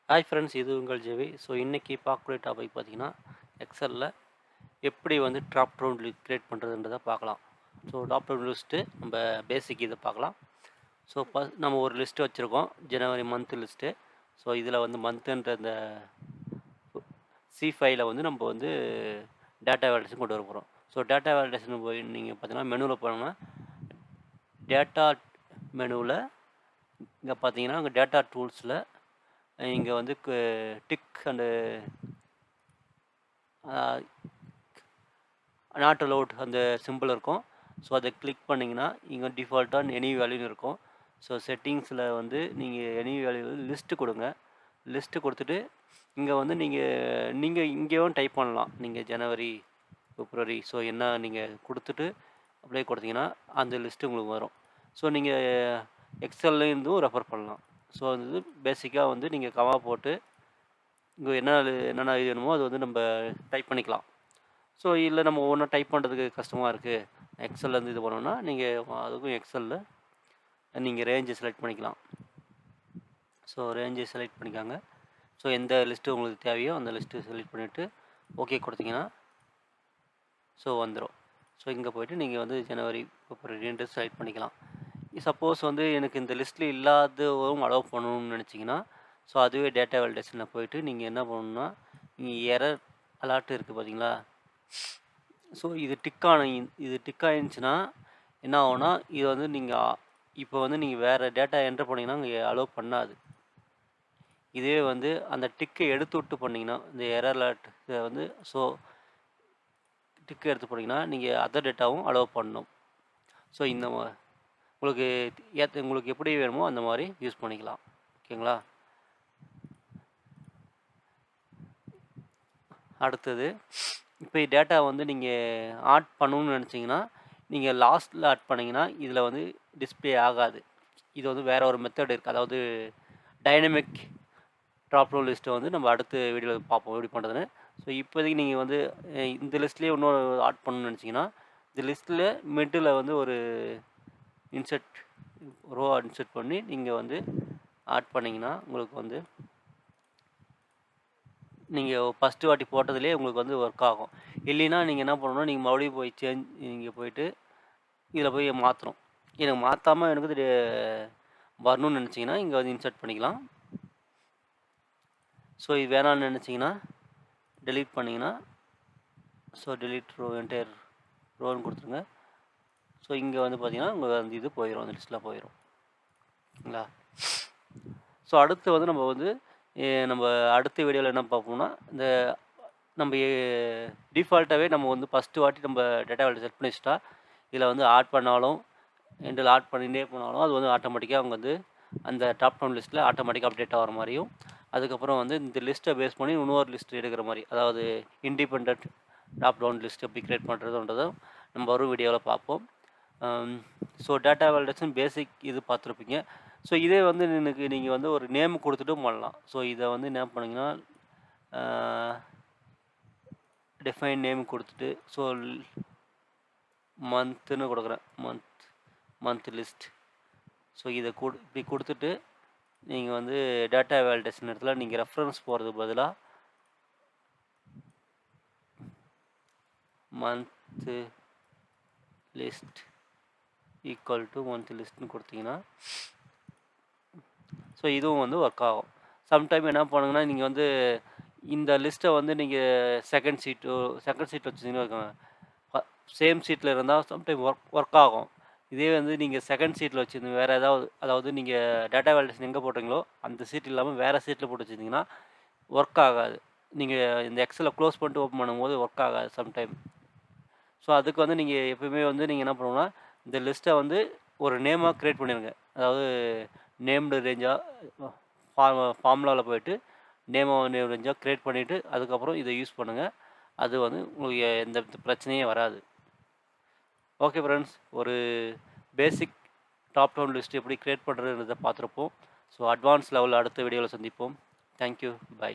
Hi friends, இது உங்கள் ஜெவி. So இன்றைக்கி பார்க்கக்கூடிய டாபிக் பார்த்தீங்கன்னா, எக்ஸலில் எப்படி வந்து ட்ராப் டவுன் கிரியேட் பண்ணுறதுன்றதை பார்க்கலாம். ஸோ ட்ராப் டவுன் லிஸ்ட்டு நம்ம பேசிக் இதை பார்க்கலாம். ஸோ நம்ம ஒரு லிஸ்ட்டு வச்சுருக்கோம், ஜனவரி மந்த் லிஸ்ட்டு. ஸோ இதில் வந்து மந்த்துன்ற இந்த C5ல வந்து நம்ம வந்து டேட்டா வேலிடேஷன் கொண்டு வர போகிறோம். ஸோ டேட்டா வேலிடேஷன் போய் நீங்கள் பார்த்தீங்கன்னா மெனுவில் போனோம்னா, டேட்டா மெனுவில் இங்கே பார்த்தீங்கன்னா அங்கே டேட்டா டூல்ஸில் இங்கே வந்து டிக் அண்டு நாட் அலவுட் அந்த சிம்பிள் இருக்கும். ஸோ அதை கிளிக் பண்ணிங்கன்னா இங்கே டிஃபால்ட்டாக எனி வேல்யூன்னு இருக்கும். ஸோ செட்டிங்ஸில் வந்து நீங்கள் எனி வேல்யூ லிஸ்ட்டு கொடுங்க. லிஸ்ட்டு கொடுத்துட்டு இங்கே வந்து நீங்கள் இங்கேயும் டைப் பண்ணலாம். நீங்கள் ஜனவரி, பிப்ரவரி ஸோ என்ன நீங்கள் கொடுத்துட்டு அப்படியே கொடுத்தீங்கன்னா அந்த லிஸ்ட்டு உங்களுக்கு வரும். ஸோ நீங்கள் எக்ஸல்லேருந்தும் ரெஃபர் பண்ணலாம். ஸோ அது பேசிக்காக வந்து நீங்கள் கமா போட்டு இங்கே என்னென்ன இது வேணுமோ அது வந்து நம்ம டைப் பண்ணிக்கலாம். ஸோ இல்லை நம்ம ஒவ்வொன்றா டைப் பண்ணுறதுக்கு கஷ்டமாக இருக்குது, எக்ஸல்லேருந்து இது பண்ணோன்னா நீங்கள் அதுக்கும் எக்ஸலில் நீங்கள் ரேஞ்சை செலக்ட் பண்ணிக்கலாம். ஸோ ரேஞ்சை செலக்ட் பண்ணிக்காங்க. ஸோ எந்த லிஸ்ட்டு உங்களுக்கு தேவையோ அந்த லிஸ்ட்டு செலக்ட் பண்ணிவிட்டு ஓகே கொடுத்தீங்கன்னா ஸோ வந்துடும். ஸோ இங்கே போய்ட்டு நீங்கள் வந்து ஜனவரி, பிப்ரவரின்ட்டு செலக்ட் பண்ணிக்கலாம். சப்போஸ் வந்து எனக்கு இந்த லிஸ்ட்டில் இல்லாதவும் அலோவ் பண்ணணும்னு நினச்சிங்கன்னா, ஸோ அதுவே டேட்டா வேலிடேஷனில் போய்ட்டு நீங்கள் என்ன பண்ணணுன்னா, நீங்கள் எரர் அலாட் இருக்குது பார்த்தீங்களா, ஸோ இது டிக் ஆயிருந்துச்சுன்னா என்ன ஆகும்னா, இது வந்து நீங்கள் இப்போ வந்து நீங்கள் வேறு டேட்டா என்டர் பண்ணிங்கன்னா இங்கே அலோவ் பண்ணாது. இதுவே வந்து அந்த டிக்கை எடுத்து விட்டு பண்ணிங்கன்னா, இந்த எரர் அலாட் வந்து ஸோ டிக்கை எடுத்து போனீங்கன்னா நீங்கள் அதர் டேட்டாவும் அலோவ் பண்ணணும். ஸோ இந்த உங்களுக்கு எப்படி வேணுமோ அந்த மாதிரி யூஸ் பண்ணிக்கலாம். ஓகேங்களா? அடுத்தது இப்போ டேட்டா வந்து நீங்கள் ஆட் பண்ணணும்னு நினச்சிங்கன்னா, நீங்கள் லாஸ்ட்டில் ஆட் பண்ணிங்கன்னா இதில் வந்து டிஸ்பிளே ஆகாது. இது வந்து வேறு ஒரு மெத்தட் இருக்குது. அதாவது டைனமிக் ட்ராப் டவுன் லிஸ்ட்டை வந்து நம்ம அடுத்த வீடியோவில் பார்ப்போம் எப்படி பண்ணுறதுன்னு. ஸோ இப்போதைக்கு நீங்கள் வந்து இந்த லிஸ்ட்லேயே இன்னொரு ஆட் பண்ணணும்னு நினச்சிங்கன்னா, இந்த லிஸ்ட்டில் மிடில் வந்து ஒரு ரோ இன்செர்ட் பண்ணி நீங்கள் வந்து ஆட் பண்ணிங்கன்னா உங்களுக்கு வந்து நீங்கள் ஃபஸ்ட்டு வாட்டி போட்டதுலேயே உங்களுக்கு வந்து ஒர்க் ஆகும். இல்லைன்னா நீங்கள் என்ன பண்ணணும்னா, நீங்கள் மறுபடியும் போய் நீங்கள் போய்ட்டு இதில் போய் மாற்றணும். எனக்கு மாற்றாமல் எனக்கு இது வரணும்னு நினச்சிங்கன்னா இங்கே வந்து இன்சர்ட் பண்ணிக்கலாம். ஸோ இது வேணாம்னு நினச்சிங்கன்னா டெலீட் பண்ணிங்கன்னா, ஸோ டெலீட் ரோ என்டையர் ரோன்னு கொடுத்துருங்க. ஸோ இங்கே வந்து பார்த்தீங்கன்னா உங்களுக்கு அந்த இது போயிடும், அந்த லிஸ்ட்டில் போயிடும். ஓகேங்களா? ஸோ அடுத்து வந்து நம்ம அடுத்த வீடியோவில் என்ன பார்ப்போம்னா, இந்த நம்ம டிஃபால்ட்டாகவே நம்ம வந்து ஃபஸ்ட்டு வாட்டி நம்ம டேட்டா வேல்யூ செட் பண்ணி வச்சுட்டா, இதில் வந்து ஆட் பண்ணாலும் எண்டில் ஆட் பண்ணிகிட்டே போனாலும் அது வந்து ஆட்டோமேட்டிக்காக அவங்க வந்து அந்த டாப் டவுன் லிஸ்ட்டில் ஆட்டோமேட்டிக்காக அப்டேட் ஆகிற மாதிரியும், அதுக்கப்புறம் வந்து இந்த லிஸ்ட்டை பேஸ் பண்ணி இன்னொரு லிஸ்ட் எடுக்கிற மாதிரி, அதாவது இண்டிபெண்ட் டாப் டவுன் லிஸ்ட் எப்படி கிரியேட் பண்ணுறதுன்றதும் நம்ம வரும் வீடியோவில் பார்ப்போம். ஸோ டேட்டா வேலிடேஷன் பேசிக் இது பார்த்துருப்பீங்க. ஸோ இதே வந்து நீங்கள் வந்து ஒரு நேம் கொடுத்துட்டும் பண்ணலாம். ஸோ இதை வந்து என்ன பண்ணிங்கன்னா, டிஃபைன் நேம் கொடுத்துட்டு ஸோ மந்த்துன்னு கொடுக்குறேன், மந்த் லிஸ்ட். ஸோ இதை இப்படி கொடுத்துட்டு நீங்கள் வந்து டேட்டா வேலிடேஷன் இடத்துல நீங்கள் ரெஃபரன்ஸ் போகிறதுக்கு பதிலாக month list equal to month லிஸ்ட்னு கொடுத்தீங்கன்னா ஸோ இதுவும் வந்து ஒர்க் ஆகும். சம்டைம் என்ன பண்ணுங்கன்னா, நீங்கள் வந்து இந்த லிஸ்ட்டை வந்து நீங்கள் செகண்ட் சீட் வச்சுருந்தீங்கன்னா சேம் சீட்டில் இருந்தால் சம்டைம் ஒர்க் ஆகும். இதே வந்து நீங்கள் செகண்ட் சீட்டில் வச்சுருந்து வேறு அதாவது நீங்கள் டேட்டா வேலிடேஷன் எங்கே போட்டிங்களோ அந்த சீட் இல்லாமல் வேறு சீட்டில் போட்டு வச்சுருந்தீங்கன்னா ஒர்க் ஆகாது. நீங்கள் இந்த எக்ஸலை க்ளோஸ் பண்ணிட்டு ஓப்பன் பண்ணும்போது ஒர்க் ஆகாது சம்டைம். ஸோ அதுக்கு வந்து நீங்கள் எப்போயுமே வந்து நீங்கள் என்ன பண்ணணும்னா, இந்த லிஸ்ட்டை வந்து ஒரு நேமாக க்ரியேட் பண்ணிடுங்க. அதாவது நேம்டு ரேஞ்சாக ஃபார்முலாவில் போய்ட்டு நேம் ரேஞ்சாக க்ரியேட் பண்ணிவிட்டு அதுக்கப்புறம் இதை யூஸ் பண்ணுங்கள். அது வந்து உங்களுக்கு எந்த பிரச்சனையும் வராது. ஓகே ஃப்ரெண்ட்ஸ், ஒரு பேசிக் டாப் டவுன் லிஸ்ட் எப்படி க்ரியேட் பண்ணுறதுன்றதை பார்த்துருப்போம். ஸோ அட்வான்ஸ் லெவலில் அடுத்த வீடியோவில் சந்திப்போம். Thank you, by.